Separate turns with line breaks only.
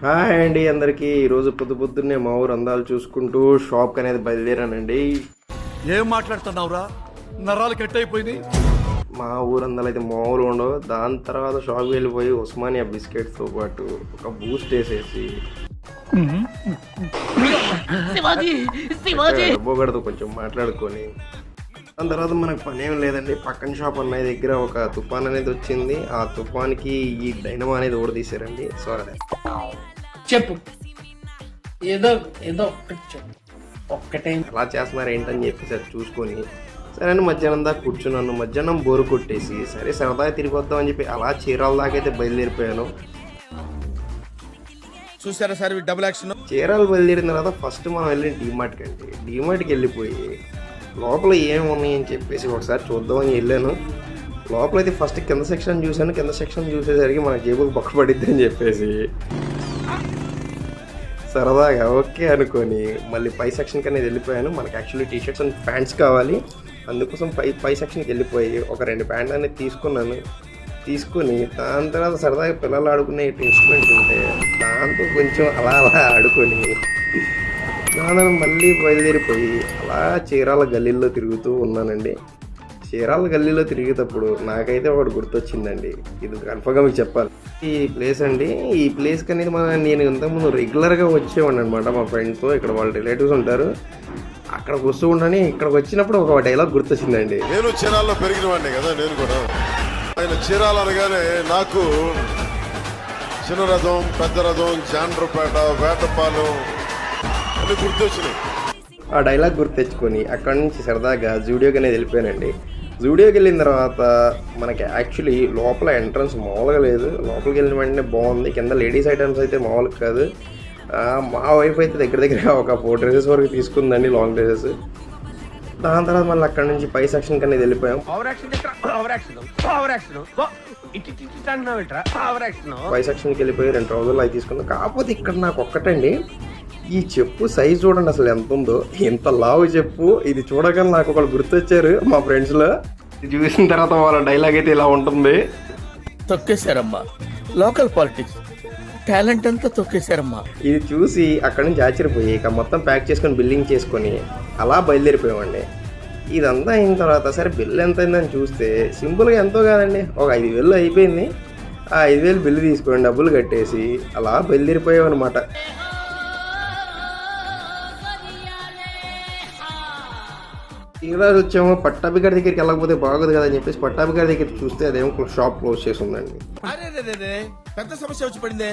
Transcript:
Hi అండి అందరికీ. ఈరోజు పొద్దున్నే మా ఊరు అందాలు చూసుకుంటూ షాప్కి అనేది బయలుదేరానండి.
ఏం మాట్లాడుతున్నావురా, నరాలు కట్ అయిపోయింది.
మా ఊరు అందాలు అయితే మామూలు ఉండవు. దాని తర్వాత షాప్కి వెళ్ళిపోయి ఉస్మానియా బిస్కెట్స్తో పాటు ఒక బూస్ట్ వేసేసి డబ్బోగడతో కొంచెం మాట్లాడుకొని దాని తర్వాత మనకు పని ఏం లేదండి. పక్కన షాప్ అన్నయ్య దగ్గర ఒక తుఫాన్ అనేది వచ్చింది. ఆ తుఫాన్కి ఈ డైనమో అనేది ఓడదీశారండి. సో అదే
చెప్పు, ఏదో ఏదో ఒక్కటే
ఎలా చేస్తున్నారు ఏంటని చెప్పేసి అది చూసుకొని సరే అని మధ్యాహ్నం దాకా కూర్చున్నాను. మధ్యాహ్నం బోరు కొట్టేసి సరే సరదాగా తిరిగి వద్దామని చెప్పి అలా చీరాల దాకా అయితే బయలుదేరిపోయాను.
చూసారా సార్ డబుల్ యాక్షన్.
చీరాలు బయలుదేరిన తర్వాత ఫస్ట్ మనం వెళ్ళిన డీమార్ట్కి అండి. డీమార్ట్కి వెళ్ళిపోయి లోపల ఏమి ఉన్నాయని చెప్పేసి ఒకసారి చూద్దామని వెళ్ళాను. లోపల అయితే ఫస్ట్ కింద సెక్షన్ చూశాను. కింద సెక్షన్ చూసేసరికి మన జేబుకి పక్క పడిద్ది అని చెప్పేసి సరదాగా ఓకే అనుకొని మళ్ళీ పై సెక్షన్కి అనేది వెళ్ళిపోయాను. మనకి యాక్చువల్లీ టీషర్ట్స్ అండ్ ప్యాంట్స్ కావాలి. అందుకోసం పై సెక్షన్కి వెళ్ళిపోయి ఒక 2 ప్యాంట్లు అనేది తీసుకొని దాని తర్వాత సరదాగా పిల్లలు ఆడుకునే ఇన్స్ట్రుమెంట్స్ ఉంటే దాంతో కొంచెం అలా ఆడుకొని దాని మళ్ళీ బయలుదేరిపోయి అలా చీరాల గల్లీల్లో తిరుగుతూ ఉన్నానండి. చీరాల గల్లీలో తిరిగేటప్పుడు నాకైతే ఒకటి గుర్తొచ్చిందండి. ఇది కన్ఫర్మ్గా మీకు చెప్పాలి. ఈ ప్లేస్ అండి, ఈ ప్లేస్కి అనేది నేను ఇంతకుముందు రెగ్యులర్గా వచ్చేవాడిని అనమాట మా ఫ్రెండ్స్తో. ఇక్కడ వాళ్ళ రిలేటివ్స్ ఉంటారు. అక్కడికి వస్తూ ఉండని ఇక్కడికి వచ్చినప్పుడు ఒక డైలాగ్ గుర్తొచ్చిందండి.
నేను చీరాల్లో పెరిగిన వాడిని కదా, నేను కూడా ఆయన చీరాలు అనగానే నాకు చిన్న రథం, పెద్ద రథం, జాండ్రపేట, వేటపాలెం అని గుర్తొచ్చినాయి.
ఆ డైలాగ్ గుర్తు తెచ్చుకొని అక్కడి నుంచి సరదాగా జూడియోకి అనేది వెళ్ళిపోయానండి. జూడియోకి వెళ్ళిన తర్వాత మనకి యాక్చువల్లీ లోపల ఎంట్రన్స్ మామూలుగా లేదు. లోపలికి వెళ్ళిన వెంటనే బాగుంది. కింద లేడీస్ ఐటమ్స్ అయితే మామూలుగా కాదు. మా వైఫ్ అయితే దగ్గర ఒక 4 డ్రెస్సెస్ వరకు తీసుకుందండి, లాంగ్ డ్రెస్సెస్. దాని తర్వాత మళ్ళీ అక్కడ నుంచి పై సెక్షన్కి అనేది వెళ్ళిపోయాం. పై సెక్షన్కి వెళ్ళిపోయి 2 ట్రౌజర్లు అవి తీసుకున్నాం. కాకపోతే ఇక్కడ నాకు ఒక్కటండి, ఈ చెప్పు సైజ్ చూడండి అసలు ఎంత ఉందో. ఎంత లావు చెప్పు. ఇది చూడగానే నాకు ఒకళ్ళు గుర్తొచ్చారు మా ఫ్రెండ్స్లో. ఇది చూసిన తర్వాత వాళ్ళ డైలాగ్ అయితే ఇలా ఉంటుంది.
తొక్కేశారమ్మా, లోకల్ పాలిటిక్స్ టాలెంట్ అంతా తొక్కేశారమ్మా.
ఇది చూసి అక్కడి నుంచి ఆశ్చర్యపోయి ఇక మొత్తం ప్యాక్ చేసుకొని బిల్లింగ్ చేసుకొని అలా బయలుదేరిపోయామండి. ఇదంతా అయిన తర్వాత సరే బిల్లు ఎంత అయిందని చూస్తే సింపుల్గా ఎంతో కాదండి, ఒక 5,000 అయిపోయింది. ఆ 5,000 బిల్లు తీసుకొని డబ్బులు కట్టేసి అలా బయలుదేరిపోయామన్నమాట. ఈరోజు వచ్చేమో పట్టాభిగారి దగ్గరికి వెళ్ళకపోతే బాగోదు కదా అని చెప్పేసి పట్టాభిగారి దగ్గర చూస్తే అదేమో షాప్ క్లోజ్ చేసి ఉందండి.
పెద్ద సమస్య వచ్చి పడిందే.